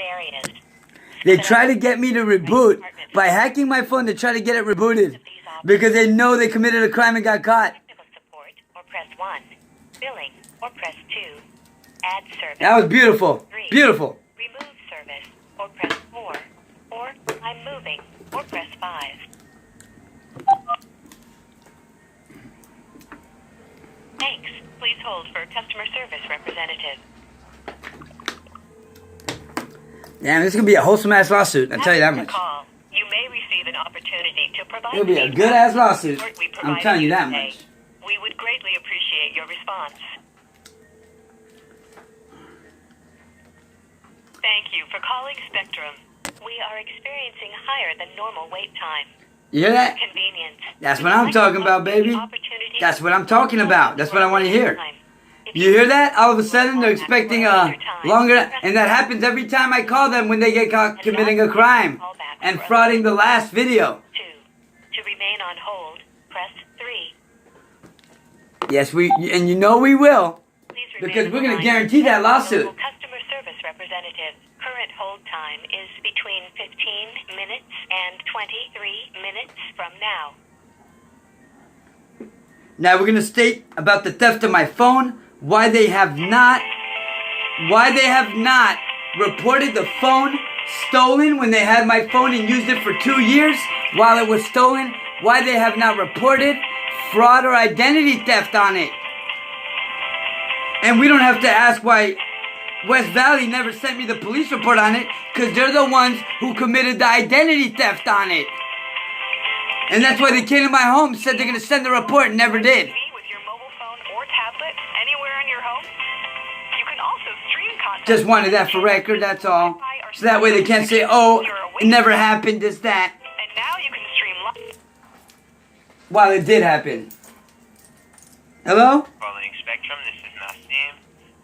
areas. They try to get me to reboot by hacking my phone to try to get it rebooted because they know they committed a crime and got caught. Technical support, or press 1. Billing, or press 2. Add service. That was beautiful. 3. Beautiful. Remove service, or press 4. Or I'm moving, or press 5. Thanks. Please hold for customer service representative. Damn, this is going to be a wholesome-ass lawsuit, I'll tell you that much. Call. You may receive an opportunity to provide It'll be a feedback good-ass lawsuit. on the support we I'm provided telling you that today. much. We would greatly appreciate your response. Thank you for calling Spectrum. We are experiencing higher than normal wait time. You hear that? Convenience. That's what I'm talking about, baby. That's what I'm talking about. That's what I want to hear. You hear that? All of a sudden, they're expecting longer, and that happens every time I call them when they get caught committing a crime and frauding the last video. 2. To remain on hold, press 3. Yes, and you know we will, Please because remain we're on going line. to guarantee that lawsuit. Local customer service representative. Current hold time is between 15 minutes and 23 minutes from now. Now we're going to state about the theft of my phone, why they have not reported the phone stolen when they had my phone and used it for 2 years while it was stolen, why they have not reported fraud or identity theft on it. And we don't have to ask why West Valley never sent me the police report on it, because they're the ones who committed the identity theft on it. And that's why they came to my home, said they're going to send the report, and never did. With your mobile phone or tablet anywhere in your home. You can also stream content. Just wanted that for record, that's all. So that way they can't say, oh, it never happened, this, that. And now you can stream live. While it did happen. Hello? Calling Spectrum, this is Nassim.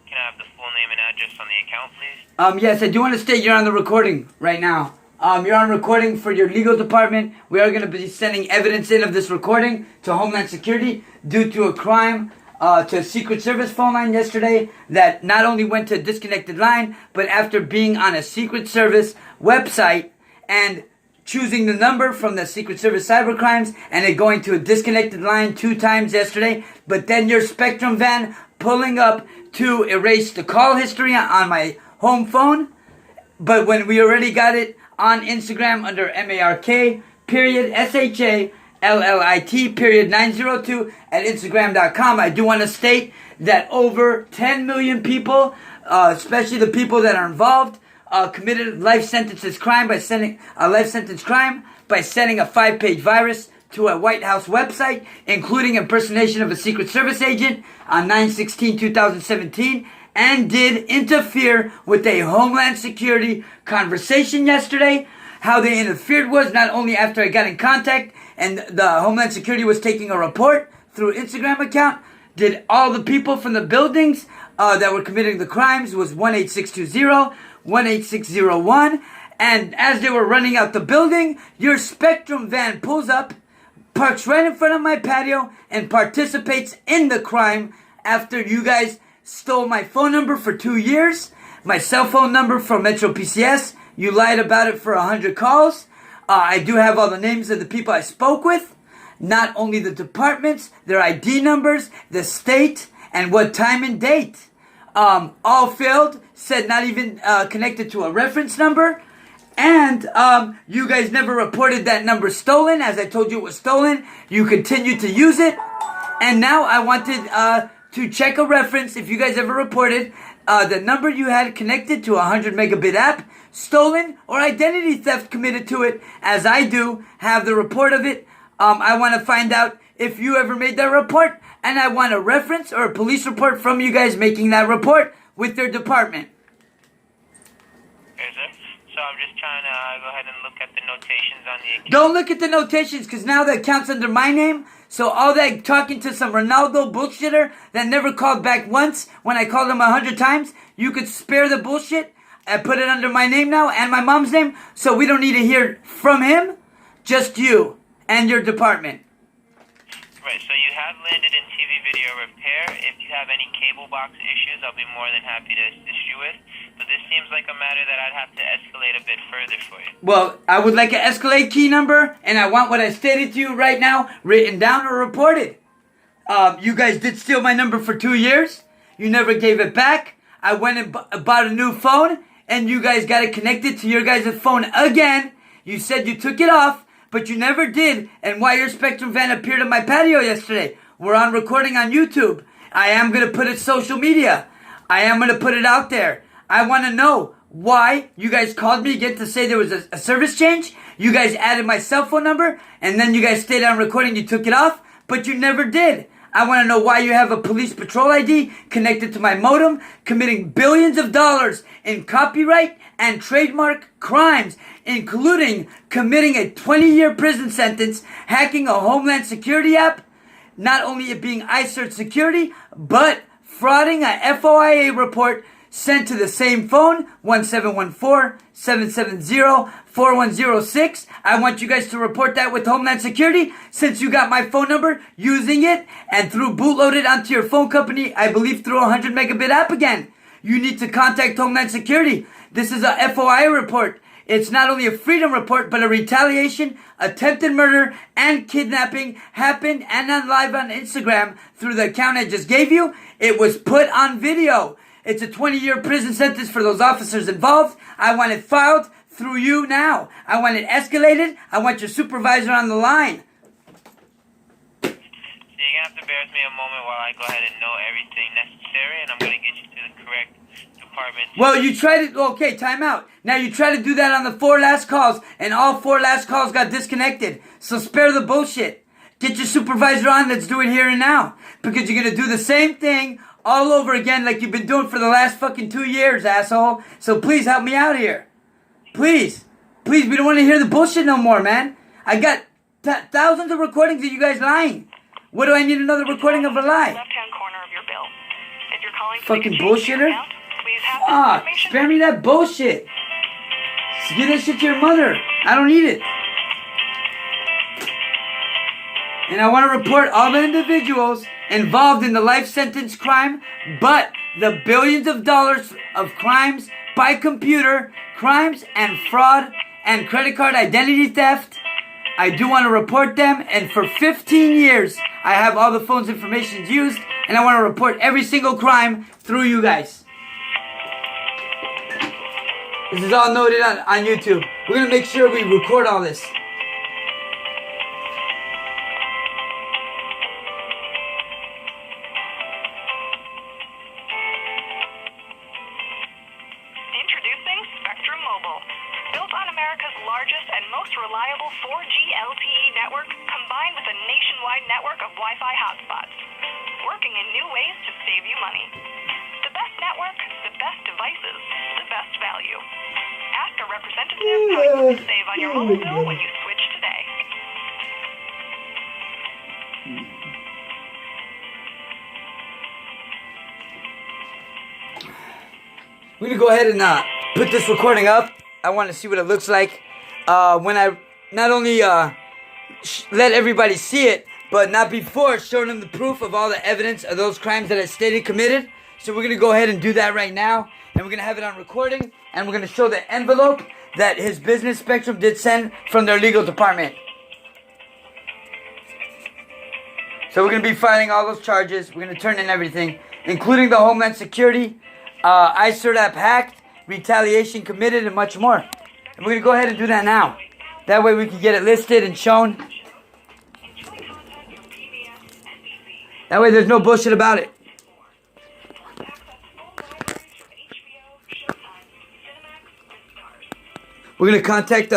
Can I have the full name and address on the account, please? Yes, I do want to state you're on the recording right now. You're on recording for your legal department. We are going to be sending evidence in of this recording to Homeland Security due to a crime to a Secret Service phone line yesterday that not only went to a disconnected line, but after being on a Secret Service website and choosing the number from the Secret Service cybercrimes and it going to a disconnected line 2 times yesterday, but then your Spectrum van pulling up to erase the call history on my home phone. But when we already got it on Instagram under MARK_SHALLIT_902 at Instagram.com, I do want to state that over 10 million people, especially the people that are involved, committed life sentence crime by sending a 5-page virus to a White House website, including impersonation of a Secret Service agent on 9/16/2017, and did interfere with a Homeland Security conversation yesterday. How they interfered was not only after I got in contact and the Homeland Security was taking a report through Instagram account, did all the people from the buildings that were committing the crimes was 18620, 18601, and as they were running out the building, your Spectrum van pulls up, parks right in front of my patio, and participates in the crime after you guys stole my phone number for 2 years, my cell phone number from Metro PCS. You lied about it for 100 calls. I do have all the names of the people I spoke with, not only the departments, their ID numbers, the state, and what time and date. All failed, said not even connected to a reference number. And you guys never reported that number stolen. As I told you it was stolen. You continued to use it. And now I wanted to check a reference if you guys ever reported the number you had connected to a 100 megabit app stolen or identity theft committed to it, as I do have the report of it. I want to find out if you ever made that report, and I want a reference or a police report from you guys making that report with their department. Okay, sir. So I'm just trying to go ahead and look at the notations on the account. Don't look at the notations, because now that counts under my name. So all that talking to some Ronaldo bullshitter that never called back once when I called him 100 times, you could spare the bullshit and put it under my name now and my mom's name. So we don't need to hear from him, just you and your department. Right, so you have landed in TV video repair. If you have any cable box issues, I'll be more than happy to assist you with. So this seems like a matter that I'd have to escalate a bit further for you. Well, I would like an Escalade key number, and I want what I stated to you right now written down or reported. You guys did steal my number for 2 years. You never gave it back. I went and bought a new phone, and you guys got it connected to your guys' phone again. You said you took it off, but you never did. And why your Spectrum van appeared on my patio yesterday? We're on recording on YouTube. I am going to put it social media. I am going to put it out there. I want to know why you guys called me again to say there was a service change. You guys added my cell phone number, and then you guys stayed on recording. You took it off, but you never did. I want to know why you have a police patrol ID connected to my modem, committing billions of dollars in copyright and trademark crimes, including committing a 20-year prison sentence, hacking a Homeland Security app, not only it being iCert security, but frauding a FOIA report sent to the same phone, 1714-770-4106. I want you guys to report that with Homeland Security, since you got my phone number using it and through bootloaded onto your phone company, I believe through a 100 megabit app again. You need to contact Homeland Security. This is a FOIA report. It's not only a freedom report, but a retaliation, attempted murder, and kidnapping happened and on live on Instagram through the account I just gave you. It was put on video. It's a 20-year prison sentence for those officers involved. I want it filed through you now. I want it escalated. I want your supervisor on the line. So you're going to have to bear with me a moment while I go ahead and know everything necessary, and I'm going to get you to the correct department. Well, you tried to... Okay, time out. Now, you tried to do that on the 4 last calls, and all 4 last calls got disconnected. So spare the bullshit. Get your supervisor on. Let's do it here and now. Because you're going to do the same thing all over again like you've been doing for the last fucking 2 years, asshole. So please help me out here. Please. Please, we don't want to hear the bullshit no more, man. I got thousands of recordings of you guys lying. What do I need another recording of a lie? Left-hand corner of your bill. If you're calling Fucking to make a change to your bullshitter. account, please have this Ah, information. spare me that bullshit. Give that shit to your mother. I don't need it. And I want to report all the individuals involved in the life sentence crime, but the billions of dollars of crimes by computer, crimes and fraud and credit card identity theft. I do want to report them, and for 15 years, I have all the phone's information used, and I want to report every single crime through you guys. This is all noted on YouTube. We're going to make sure we record all this. Introducing Spectrum Mobile. Built on America's largest and most reliable 4G LTE network, combined with a nationwide network of Wi-Fi hotspots. Working in new ways to save you money. The best network, the best devices, the best value. Ask a representative how you can save on your mobile bill when you switch today. We're going to go ahead and put this recording up. I want to see what it looks like when I not only let everybody see it, but not before showing them the proof of all the evidence of those crimes that I stated committed. So we're going to go ahead and do that right now. And we're going to have it on recording. And we're going to show the envelope that his business Spectrum did send from their legal department. So we're going to be filing all those charges. We're going to turn in everything, including the Homeland Security, iCert app hacked, retaliation committed, and much more. And we're going to go ahead and do that now. That way we can get it listed and shown. That way there's no bullshit about it. We're going to contact,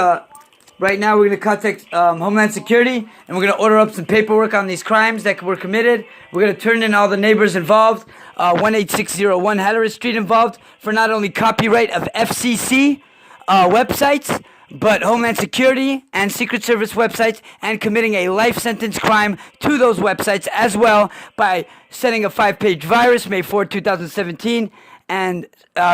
right now we're going to contact Homeland Security, and we're going to order up some paperwork on these crimes that were committed. We're going to turn in all the neighbors involved, 18601 Hatteras Street involved, for not only copyright of FCC websites, but Homeland Security and Secret Service websites, and committing a life sentence crime to those websites as well by sending a 5-page virus May 4, 2017, and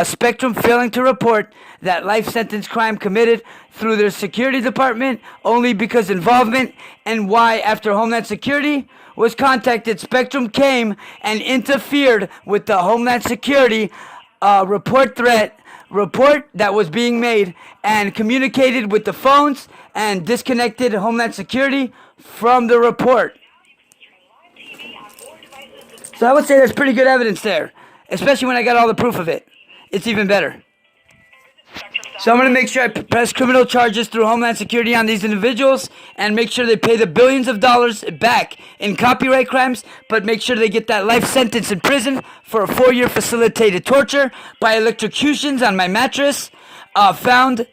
Spectrum failing to report that life sentence crime committed through their security department only because involvement, and why after Homeland Security was contacted, Spectrum came and interfered with the Homeland Security report threat report that was being made and communicated with the phones and disconnected Homeland Security from the report. So I would say there's pretty good evidence there, especially when I got all the proof of it. It's even better. So I'm going to make sure I press criminal charges through Homeland Security on these individuals and make sure they pay the billions of dollars back in copyright crimes, but make sure they get that life sentence in prison for a 4-year facilitated torture by electrocutions on my mattress found